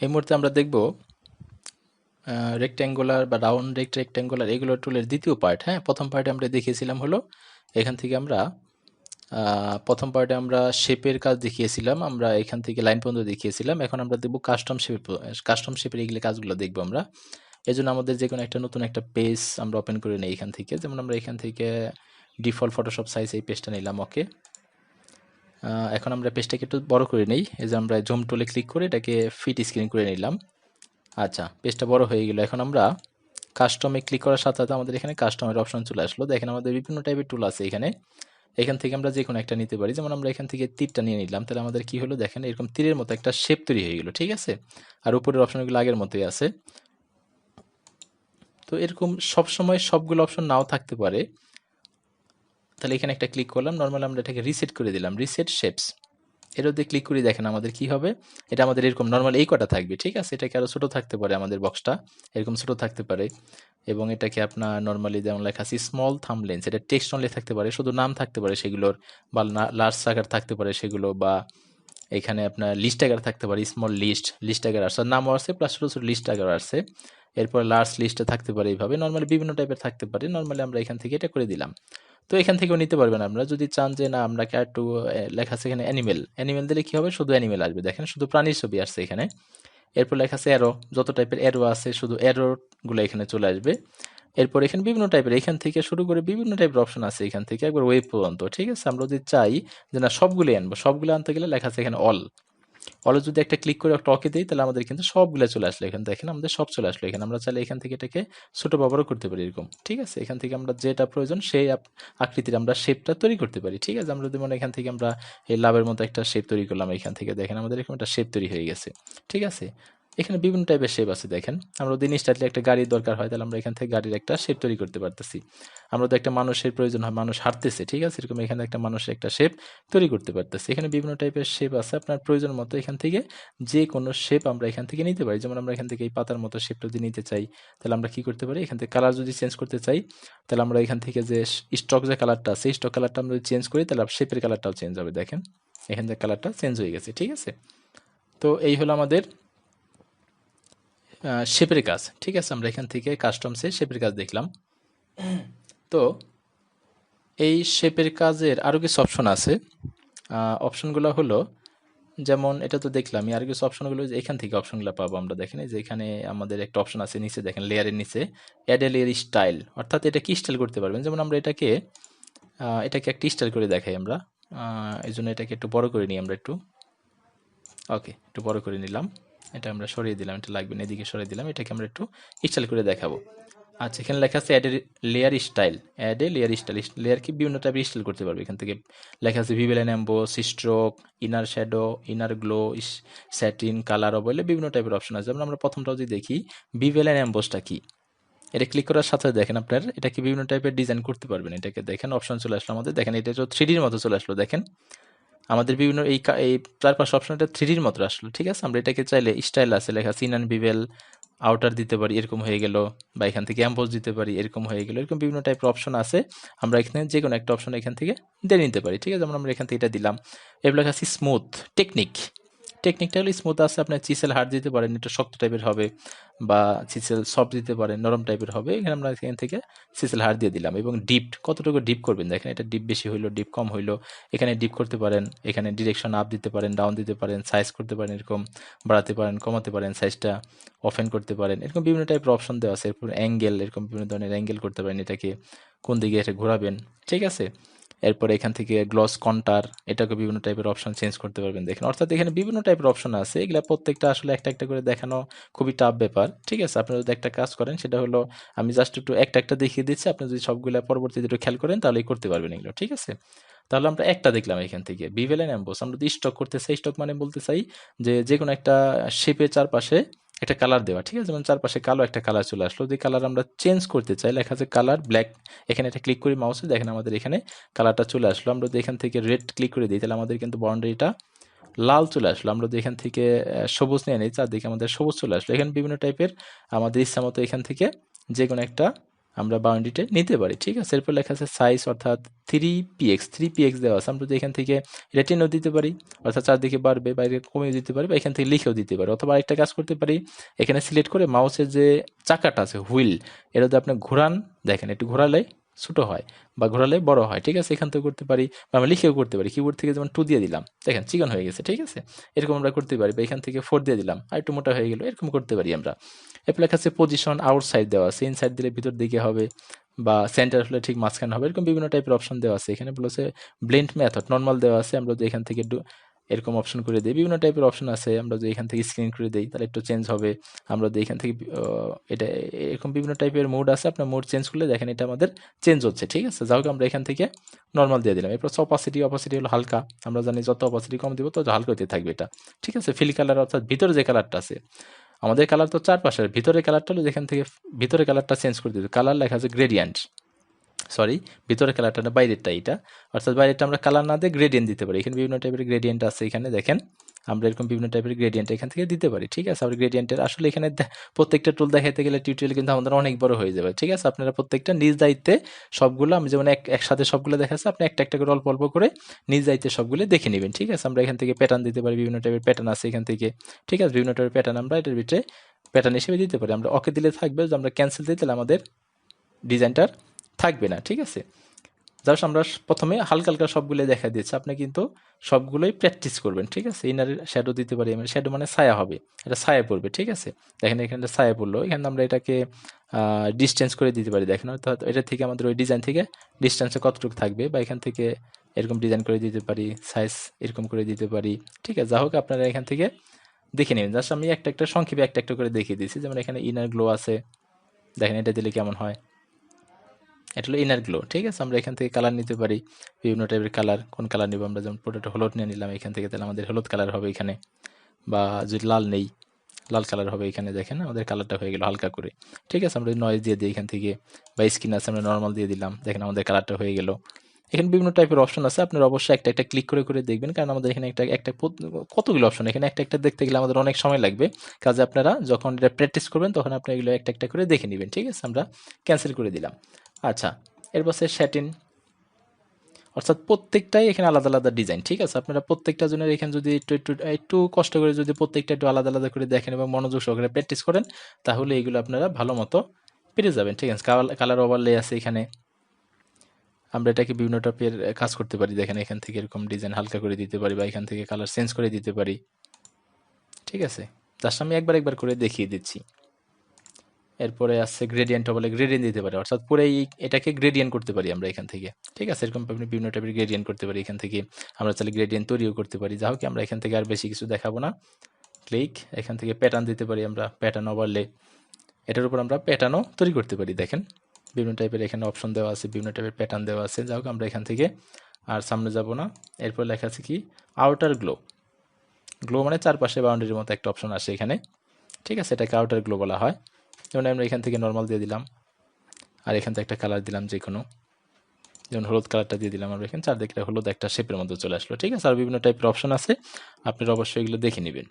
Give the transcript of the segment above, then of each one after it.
এই মুহূর্তে আমরা দেখব রেক্ট্যাঙ্গুলার বা রাউন্ড রেক্ট্যাঙ্গুলার এগুলো টুলের দ্বিতীয় পার্ট। হ্যাঁ, প্রথম পার্টে আমরা দেখিয়েছিলাম হলো এখান থেকে আমরা প্রথম পার্টে আমরা শেপের কাজ দেখিয়েছিলাম, আমরা এখান থেকে লাইন পর্যন্ত দেখিয়েছিলাম। এখন আমরা দেখব কাস্টম শেপের এগুলো কাজগুলো দেখবো আমরা। এজন্য আমাদের যে কোনো একটা নতুন একটা পেজ আমরা ওপেন করে নিই এখান থেকে। যেমন আমরা এখান থেকে ডিফল্ট ফটোশপ সাইজ এই পেজটা নিলাম। ওকে, এখন আমরা পেজটাকে একটু বড় করে নিই। এই যে আমরা জুম টুলে ক্লিক করে এটাকে ফিট স্ক্রিন করে নিলাম। আচ্ছা, পেজটা বড় হয়ে গেল। এখন আমরা কাস্টমে ক্লিক করার সাথে সাথে আমাদের এখানে কাস্টমের অপশন চলে আসলো। দেখেন আমাদের বিভিন্ন টাইপের টুল আছে এখানে। এখান থেকে আমরা যে কোনো একটা নিতে পারি। যেমন আমরা এখান থেকে তীরটা নিয়ে নিলাম, তাহলে আমাদের কি হলো দেখেন এরকম তীরের মতো একটা শেপ তৈরি হয়ে গেল। ঠিক আছে, আর উপরের অপশনগুলো আগের মতোই আছে। তো এরকম সবসময় সবগুলো অপশন নাও থাকতে পারে। তাহলে এখানে একটা ক্লিক করলাম, নর্মাল আমরা এটাকে রিসেট করে দিলাম, রিসেট শেপস। এর মধ্যে ক্লিক করে দেখেন আমাদের কি হবে। এটা আমাদের এরকম নর্মাল এই কটা থাকবে। ঠিক আছে, এটাকে আরো ছোট থাকতে পারে, আমাদের বক্সটা এরকম ছোট থাকতে পারে। এবং এটাকে আপনার নর্মালি যেমন লেখা আছে স্মল থাম্বনেইলস, এটা টেক্সট অনলি থাকতে পারে, শুধু নাম থাকতে পারে সেগুলোর, বা লার্জ আকার থাকতে পারে সেগুলো, বা এখানে আপনার লিস্ট আকার থাকতে পারে, স্মল লিস্ট আকার আসছে, নামও আসছে প্লাস ছোট ছোট লিস্ট আকার আসছে। এরপর লার্জ লিস্টে থাকতে পারে, এইভাবে নর্মালি বিভিন্ন টাইপের থাকতে পারে। নর্মালি আমরা এখান থেকে এটা করে দিলাম। তো এখান থেকেও নিতে পারবেন আপনারা যদি চান যে না আমরা একটু লেখা আছে এখানে অ্যানিমেল দিলে কি হবে, শুধু অ্যানিমেল আসবে। দেখেন শুধু প্রাণীর ছবি আসছে এখানে। এরপর লেখা আছে অ্যারো, যত টাইপের অ্যারো আছে শুধু অ্যারো গুলো এখানে চলে আসবে। এরপর এখানে বিভিন্ন টাইপের, এখান থেকে শুরু করে বিভিন্ন টাইপের অপশন আছে এখান থেকে একবার ওয়েব পর্যন্ত। ঠিক আছে, আমরা যদি চাই যে না সবগুলো আনবো, সবগুলো আনতে গেলে লেখা আছে এখানে অলে যদি একটা ক্লিক করে একটা ওকে দিই, তাহলে আমাদের কিন্তু সবগুলো চলে আসলো। এখানে দেখেন আমাদের সব চলে আসলো। এখানে আমরা চাইলে এখান থেকে এটাকে ছোট বড়ও করতে পারি এরকম। ঠিক আছে, এখান থেকে আমরা যেটা প্রয়োজন সেই আকৃতির আমরা শেপটা তৈরি করতে পারি। ঠিক আছে, আমরা যেমন এখান থেকে আমরা এই লাভের মতো একটা শেপ তৈরি করলাম, এখান থেকে দেখেন আমাদের এরকম একটা শেপ তৈরি হয়ে গেছে। ঠিক আছে, এখানে বিভিন্ন টাইপের শেপ আছে দেখেন। আমরা যদি ইনস্ট্যান্টলি একটা গাড়ির দরকার হয়, তাহলে আমরা এখান থেকে গাড়ির একটা শেপ তৈরি করতে পারতেছি। আমরা যদি একটা মানুষের প্রয়োজন হয়, মানুষ হাঁটতেছে, ঠিক আছে, এরকম এখানে একটা মানুষের একটা শেপ তৈরি করতে পারতেছি। এখানে বিভিন্ন টাইপের শেপ আছে, আপনার প্রয়োজন মতো এখান থেকে যে কোনো শেপ আমরা এখান থেকে নিতে পারি। যেমন আমরা এখান থেকে এই পাতার মতো শেপটা যদি নিতে চাই, তাহলে আমরা কি করতে পারি, এখান থেকে কালার যদি চেঞ্জ করতে চাই, তাহলে আমরা এখান থেকে যে স্টক যে কালারটা আছে, স্টক কালারটা আমরা যদি চেঞ্জ করি, তাহলে শেপের কালারটাও চেঞ্জ হবে। দেখেন এখান থেকে কালারটা চেঞ্জ হয়ে গেছে। ঠিক আছে, তো এই হলো আমাদের শেপের কাজ। ঠিক আছে, আমরা এখান থেকে কাস্টমসে শেপের কাজ দেখলাম। তো এই শেপের কাজের আরও কিছু অপশন আছে। অপশনগুলো হলো, যেমন এটা তো দেখলামই, আর কিছু অপশনগুলো যে এখান থেকে অপশনগুলো পাবো আমরা। দেখেন এই যে এখানে আমাদের একটা অপশন আছে নিচে, দেখেন লেয়ারের নিচে অ্যাড এ লেয়ার স্টাইল, অর্থাৎ এটা কি স্টাইল করতে পারবেন। যেমন আমরা এটাকে একটা স্টাইল করে দেখাই আমরা। এই জন্য এটাকে একটু বড় করে নিই আমরা একটু। ওকে, একটু বড় করে নিলাম, এটা আমরা সরিয়ে দিলাম, এটা লাগবে না, এদিকে সরিয়ে দিলাম। এটাকে আমরা একটু স্টাইল করে দেখাবো। আচ্ছা, এখানে লেখা আছে add a layer style, add a layer style. Layer কি বিভিন্ন টাইপের স্টাইল করতে পারবে। এখান থেকে লেখা আছে bevel and emboss, stroke, inner shadow, inner glow, satin, colour বলে বিভিন্ন টাইপের অপশন আছে। যেমন আমরা প্রথমটাও যদি দেখি ভিভেল এন্ড এমবোসটা কি, এটা ক্লিক করার সাথে দেখেন আপনার এটা কি বিভিন্ন টাইপের ডিজাইন করতে পারবেন। এটাকে দেখেন অপশন চলে আসলো আমাদের, দেখেন এটা তো 3Dর মতো চলে আসলো। দেখেন আমাদের বিভিন্ন এই 4-5 অপশনটা 3Dর মতো আসলো। ঠিক আছে, আমরা এটাকে চাইলে স্টাইল আছে লেখা সিন অ্যান্ড বিভেল আউটার দিতে পারি, এরকম হয়ে গেল, বা এখান থেকে এমবোস দিতে পারি, এরকম হয়ে গেল। এরকম বিভিন্ন টাইপের অপশন আছে, আমরা এখানে যে কোনো একটা অপশন এখান থেকে দিয়ে নিতে পারি। ঠিক আছে, যেমন আমরা এখান থেকে এটা দিলাম। এবার লেখা আছে স্মুথ টেকনিকটা হলো স্মুথ আছে, আপনার চিসেল হার্ড দিতে পারেন, একটু শক্ত টাইপের হবে, বা চিসেল সফট দিতে পারেন, নরম টাইপের হবে। এখানে আমরা এখান থেকে চিসেল হার্ড দিয়ে দিলাম। এবং ডিপড কতটুকু ডিপ করবেন, দেখেন এটা ডিপ বেশি হইলো, ডিপ কম হইলো, এখানে ডিপ করতে পারেন, এখানে ডিরেকশন আপ দিতে পারেন, ডাউন দিতে পারেন, সাইজ করতে পারেন, এরকম বাড়াতে পারেন, কমাতে পারেন, সাইজটা ওপেন করতে পারেন, এরকম বিভিন্ন টাইপের অপশন দেওয়া আছে। এরপর অ্যাঙ্গেল, এরকম বিভিন্ন ধরনের অ্যাঙ্গেল করতে পারেন, এটাকে কোন দিকে এটা ঘোরাবেন। ঠিক আছে, এরপর এখান থেকে গ্লস কন্টার, এটাকে বিভিন্ন টাইপের অপশন চেঞ্জ করতে পারবেন। দেখেন অর্থাৎ এখানে বিভিন্ন টাইপের অপশন আছে, এগুলা প্রত্যেকটা আসলে একটা একটা করে দেখানো খুবই টাফ ব্যাপার। ঠিক আছে, আপনারা যদি একটা কাজ করেন, সেটা হলো আমি জাস্ট একটু একটা একটা দেখিয়ে দিচ্ছি, আপনি যদি সবগুলা পরবর্তীতে একটু খেয়াল করেন তাহলেই করতে পারবেন এগুলো। ঠিক আছে, তাহলে আমরা একটা দেখলাম এখান থেকে বিভেল এন্ড এমবোস। আমরা যদি স্টক করতে চাই, স্টক মানে বলতে চাই যে কোনো একটা শেপের চারপাশে একটা কালার দেওয়া। ঠিক আছে, যেমন চারপাশে কালো একটা কালার চলে আসলো, যদি কালার আমরা চেঞ্জ করতে চাই, লেখা আছে কালার ব্ল্যাক, এখানে একটা ক্লিক করি মাউসে, দেখেন আমাদের এখানে কালারটা চলে আসলো। আমরা যদি এখান থেকে রেড ক্লিক করে দিই, তাহলে আমাদের কিন্তু বাউন্ডারিটা লাল চলে আসলো। আমরা যদি এখান থেকে সবুজ নিয়ে নিই, চারদিকে আমাদের সবুজ চলে আসলো। এখানে বিভিন্ন টাইপের আমাদের ইচ্ছা মতো এখান থেকে যে কোনো একটা আমরা বাউন্ডারিটা নিতে পারি, ঠিক আছে। এরপর লেখা আছে সাইজ, অর্থাৎ 3px দেওয়া আছে, আমরা যদি এখান থেকে এটা টেনেও দিতে পারি, অর্থাৎ চারদিকে বাড়বে, বাইরে কমিয়ে দিতে পারি, বা এখান থেকে লিখেও দিতে পারি। অথবা আরেকটা কাজ করতে পারি, এখানে সিলেক্ট করে মাউসের যে চাকাটা আছে হুইল, এটা যদি আপনি ঘোরান, দেখেন একটু ঘোরালে ছোটো হয় বা ঘোরালে বড় হয়, ঠিক আছে। এখান থেকে করতে পারি, বা আমরা লিখেও করতে পারি। কিবোর্ড থেকে যেমন 2 দিয়ে দিলাম, দেখেন চিকন হয়ে গেছে, ঠিক আছে। এরকম আমরা করতে পারি, বা এখান থেকে 4 দিয়ে দিলাম, আর একটু মোটা হয়ে গেল, এরকম করতে পারি আমরা। এরপর লেখা আছে পজিশন, আউটসাইড দেওয়া আছে, ইনসাইড দিলে ভিতর দিকে হবে, বা সেন্টার হলে ঠিক মাঝখানে হবে, এরকম বিভিন্ন টাইপের অপশন দেওয়া আছে। এখানে বলেছে ব্লেন্ড মেথড, নর্মাল দেওয়া আছে, আমরা যদি এখান থেকে এরকম অপশন করে দিই, বিভিন্ন টাইপের অপশন আছে। আমরা যদি এখান থেকে স্ক্রিন করে দিই তাহলে একটু চেঞ্জ হবে। আমরা যদি এখান থেকে এটা এরকম বিভিন্ন টাইপের মোড আছে, আপনার মোড চেঞ্জ করলে দেখেন এটা আমাদের চেঞ্জ হচ্ছে, ঠিক আছে। যাই হোক আমরা এখান থেকে নর্মাল দিয়ে দিলাম। এরপর অপাসিটি, অপাসিটি হলো হালকা, আমরা জানি যত অপাসিটি কম দিব তত হালকা হতে থাকবে এটা, ঠিক আছে। ফিল কালার, অর্থাৎ ভিতরে যে কালারটা আছে, আমাদের কালার তো চারপাশের, ভিতরে কালারটা হলো যেখান থেকে ভিতরে কালারটা চেঞ্জ করে দিতে, কালার লেখা আছে গ্রেডিয়েন্ট, সরি ভিতরে কালারটা না বাইরেরটা এটা, অর্থাৎ বাইরেরটা আমরা কালার না দিয়ে গ্রেডিয়েন্ট দিতে পারি। এখানে বিভিন্ন টাইপের গ্রেডিয়েন্ট আছে, এখানে দেখেন আমরা এরকম বিভিন্ন টাইপের গ্রেডিয়েন্ট এখান থেকে দিতে পারি, ঠিক আছে। আমরা গ্রেডিয়েন্টের আসলে এখানে প্রত্যেকটা টুল দেখাতে গেলে টিউটোরিয়াল কিন্তু আমাদের অনেক বড় হয়ে যাবে, ঠিক আছে। আপনারা প্রত্যেকটা নিজ দায়িত্বে সবগুলো, আমি যেমন একসাথে সবগুলো দেখাচ্ছি, আপনি একটা একটা করে অল্প অল্প করে নিজ দায়িত্বে সবগুলো দেখে নেবেন, ঠিক আছে। আমরা এখান থেকে প্যাটার্ন দিতে পারি, বিভিন্ন টাইপের প্যাটার্ন আছে এখান থেকে, ঠিক আছে। বিভিন্ন টাইপের প্যাটার্ন আমরা এটার ভিতরে প্যাটার্ন হিসেবে দিতে পারি। আমরা ওকে দিলে থাকবে, যদি আমরা ক্যান্সেল দিই তাহলে আমাদের ডিজাইনটার থাকবে না, ঠিক আছে। জাস্ট আমরা প্রথমে হালকা হালকা সবগুলো দেখা দিচ্ছি, আপনি কিন্তু সবগুলোই প্র্যাকটিস করবেন, ঠিক আছে। ইনার শ্যাডো দিতে পারি, শ্যাডো মানে ছায়া হবে, এটা ছায়া পড়বে, ঠিক আছে। দেখেন এখানে ছায়া পড়লো, এখানে আমরা এটাকে ডিস্টেন্স করে দিতে পারি, দেখেন অর্থাৎ এটা থেকে আমাদের ওই ডিজাইন থেকে ডিস্টেন্সে কতটুকু থাকবে, বা এখান থেকে এরকম ডিজাইন করে দিতে পারি, সাইজ এরকম করে দিতে পারি, ঠিক আছে। যা হোক আপনারা এখান থেকে দেখে নেবেন। জাস্ট আমি একটা একটা সংক্ষেপে একটা একটা করে দেখিয়ে দিয়েছি। যেমন এখানে ইনার গ্লো আছে, দেখেন এটা দিলে কেমন হয়, এটা হলো ইনার গ্লো, ঠিক আছে। আমরা এখান থেকে কালার নিতে পারি, বিভিন্ন টাইপের কালার, কোন কালার নিব আমরা, যেমন পুরোটা হলুদ নিয়ে নিলাম এখান থেকে, তাহলে আমাদের হলুদ কালার হবে এখানে, বা যদি লাল নেই লাল কালার হবে এখানে, দেখেন আমাদের কালারটা হয়ে গেল হালকা করে, ঠিক আছে। আমরা নয়েজ দিয়ে দিই এখান থেকে, বা স্ক্রিন আছে আমরা নর্মাল দিয়ে দিলাম, দেখেন আমাদের কালারটা হয়ে গেল। এখানে বিভিন্ন টাইপের অপশন আছে, আপনারা অবশ্যই একটা একটা ক্লিক করে করে দেখবেন, কারণ আমাদের এখানে একটা একটা কতগুলো অপশন, এখানে একটা একটা দেখতে গেলে আমাদের অনেক সময় লাগবে। কাজে আপনারা যখন এটা প্র্যাকটিস করবেন তখন আপনি এগুলো একটা একটা করে দেখে নেবেন, ঠিক আছে। আমরা ক্যান্সেল করে দিলাম। আচ্ছা, এরপর স্যাটিন, অর্থাৎ প্রত্যেকটাই এখানে আলাদা আলাদা ডিজাইন, ঠিক আছে। আপনারা প্রত্যেকটা জনের এখানে যদি একটু একটু একটু কষ্ট করে যদি প্রত্যেকটা একটু আলাদা আলাদা করে দেখেন এবং মনোযোগ সহকারে প্র্যাকটিস করেন, তাহলে এগুলো আপনারা ভালো মতো পেরে যাবেন, ঠিক আছে। কালার ওভারলে আছে এখানে, আমরা এটাকে বিভিন্ন টাইপের কাজ করতে পারি, দেখেন এখান থেকে এরকম ডিজাইন হালকা করে দিতে পারি, বা এখান থেকে কালার চেঞ্জ করে দিতে পারি, ঠিক আছে। জাস্ট আমি একবার একবার করে দেখিয়ে দিচ্ছি। এরপরে আছে গ্রেডিয়েন্ট, বলে গ্রেডিয়েন্ট দিতে পারি, অর্থাৎ পুরো এটাকে গ্রেডিয়েন্ট করতে পারি আমরা এখান থেকে, ঠিক আছে। এরকম আপনি বিভিন্ন টাইপের গ্রেডিয়েন্ট করতে পারি এখান থেকে, আমরা চাইলে গ্রেডিয়েন্ট তৈরিও করতে পারি। যা হোক আমরা এখান থেকে আর বেশি কিছু দেখাবো না। ক্লিক, এখান থেকে প্যাটার্ন দিতে পারি আমরা, প্যাটার্ন ওভারলে, এটার উপর আমরা প্যাটার্নও তৈরি করতে পারি। দেখেন বিভিন্ন টাইপের এখানে অপশন দেওয়া আছে, বিভিন্ন টাইপের প্যাটার্ন দেওয়া আছে। যা হোক আমরা এখান থেকে আর সামনে যাব না। এরপর লেখা আছে কি আউটার গ্লো, গ্লো মানে চারপাশে বাউন্ডারির মতো একটা অপশন আসে এখানে, ঠিক আছে। এটাকে আউটার গ্লো বলা হয়। যেমন আমরা এখান থেকে নর্মাল দিয়ে দিলাম, আর এখান থেকে একটা কালার দিলাম যে কোনো, যেমন হলুদ কালারটা দিয়ে দিলাম, আমরা এখানে চারদিকটা হলুদ একটা শেপের মধ্যে চলে আসলো, ঠিক আছে। আর বিভিন্ন টাইপের অপশন আছে, আপনারা অবশ্যই এগুলো দেখে নেবেন।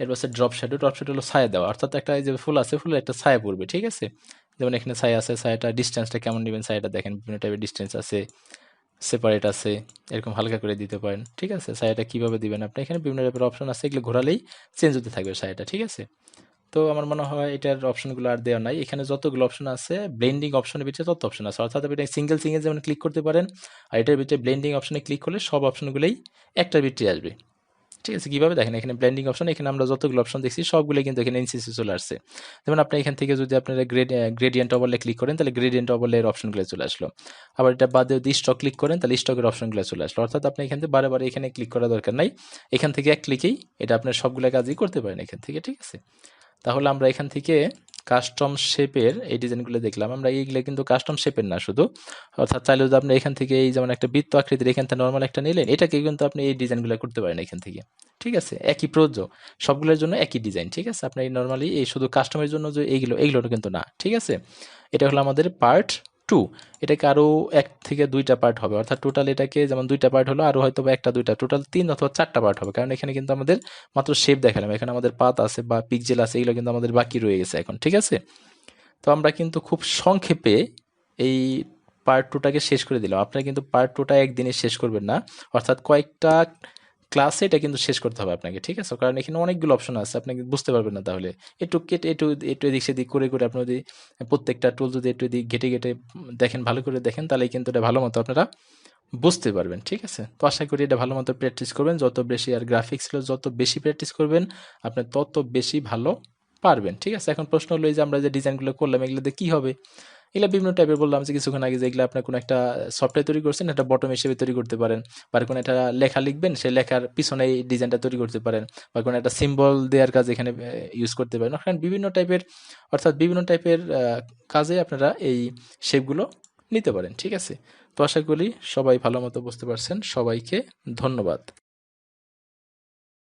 এরপর হচ্ছে ড্রপ শ্যাডো, ড্রপ শ্যাডো হলো ছায়া দেওয়া, অর্থাৎ একটা এই যে ফুল আছে, ফুলের একটা ছায়া পড়বে, ঠিক আছে। যেমন এখানে ছায়া আছে, ছায়াটা ডিস্টেন্সটা কেমন নেবেন, ছায়াটা দেখেন বিভিন্ন টাইপের ডিস্টেন্স আছে, সেপারেট আছে, এরকম হালকা করে দিতে পারেন, ঠিক আছে। ছায়াটা কীভাবে দিবেন আপনি, এখানে বিভিন্ন টাইপের অপশন আছে, এগুলো ঘোরালেই চেঞ্জ হতে থাকবে ছায়াটা, ঠিক আছে। তো আমার মনে হয় এটার অপশনগুলো আর দেওয়া নাই, এখানে যতগুলো অপশন আছে ব্লেন্ডিং অপশনের ভিতরে তত অপশন আছে, অর্থাৎ আপনি সিঙ্গেল সিঙ্গেল যেমন ক্লিক করতে পারেন, আর এটার ভিতরে ব্লেন্ডিং অপশনে ক্লিক করলে সব অপশনগুলোই একটার ভিতরে আসবে, ঠিক আছে। কীভাবে দেখেন এখানে ব্লেন্ডিং অপশন, এখানে আমরা যতগুলো অপশন দেখছি সবগুলো কিন্তু এখানে এনসিসি চলে আসছে। যেমন আপনি এখান থেকে যদি আপনারা গ্রেডিয়েন্ট ওভারলে ক্লিক করেন তাহলে গ্রেডিয়েন্ট ওভারলের অপশনগুলো চলে আসলো, আবার এটা বাদে যদি স্টক ক্লিক করেন তাহলে স্টকের অপশনগুলো চলে আসলো, অর্থাৎ আপনি এখান থেকে বারে বারে এখানে ক্লিক করা দরকার নাই, এখান থেকে এক ক্লিকেই এটা আপনার সবগুলো কাজই করতে পারেন এখান থেকে, ঠিক আছে। তাহলে আমরা এখান থেকে কাস্টম শেপের এই ডিজাইনগুলো দেখলাম, আমরা এইগুলো কিন্তু কাস্টম শেপের না শুধু, অর্থাৎ চাইলে যদি আপনি এখান থেকে এই যেমন একটা বৃত্ত আকৃতির এখান থেকে নর্মাল একটা নিলেন, এটাকে কিন্তু আপনি এই ডিজাইনগুলো করতে পারেন এখান থেকে, ঠিক আছে। একই প্রযোজ্য সবগুলোর জন্য একই ডিজাইন, ঠিক আছে। আপনি নর্মালি এই শুধু কাস্টমের জন্য যে এইগুলো কিন্তু না, ঠিক আছে। এটা হলো আমাদের পার্ট 2, এটাকে আরও 1 থেকে 2টা পার্ট হবে, অর্থাৎ টোটাল এটাকে যেমন 2টা পার্ট হলো, আরও হয়তো বা 1টা 2টা, টোটাল 3 অথবা 4টা পার্ট হবে, কারণ এখানে কিন্তু আমাদের মাত্র শেপ দেখালাম, এখানে আমাদের পাত আছে বা পিক্সেল আছে, এগুলো কিন্তু আমাদের বাকি রয়ে গেছে এখন, ঠিক আছে। তো আমরা কিন্তু খুব সংক্ষেপে এই পার্ট টুটাকে শেষ করে দিলাম। আপনারা কিন্তু পার্ট টুটা একদিনে শেষ করবেন না, অর্থাৎ কয়েকটা ক্লাসে এটা কিন্তু শেষ করতে হবে আপনাকে, ঠিক আছে? কারণ এখানে অনেকগুলো অপশন আছে, আপনি বুঝতে পারবেন না তাহলে। একটু কেটে একটু একটু এদিক সেদিক করে করে আপনি যদি প্রত্যেকটা টুল যদি একটু এদিক ঘেটে ঘেটে দেখেন, ভালো করে দেখেন, তাহলে কিন্তু এটা ভালো মতো আপনারা বুঝতে পারবেন, ঠিক আছে? তো আশা করি এটা ভালো মতো প্র্যাকটিস করবেন, যত বেশি আর গ্রাফিক্সগুলো যত বেশি প্র্যাকটিস করবেন আপনি তত বেশি ভালো পারবেন, ঠিক আছে? এখন প্রশ্ন হলো এই যে আমরা যে ডিজাইনগুলো করলাম এগুলোতে কি হবে? এগুলা বিভিন্ন টাইপের বললাম যে কিছুক্ষণ আগে, যে এগুলো আপনার কোনো একটা সফটওয়্যার তৈরি করছেন, একটা বটম হিসেবে তৈরি করতে পারেন, বা কোনো একটা লেখা লিখবেন, সেই লেখার পিছনে এই ডিজাইনটা তৈরি করতে পারেন, বা কোনো একটা সিম্বল দেওয়ার কাজ এখানে ইউজ করতে পারেন। কারণ বিভিন্ন টাইপের, অর্থাৎ বিভিন্ন টাইপের কাজে আপনারা এই শেপগুলো নিতে পারেন, ঠিক আছে? তো আশা করি সবাই ভালো মতো বুঝতে পারছেন। সবাইকে ধন্যবাদ।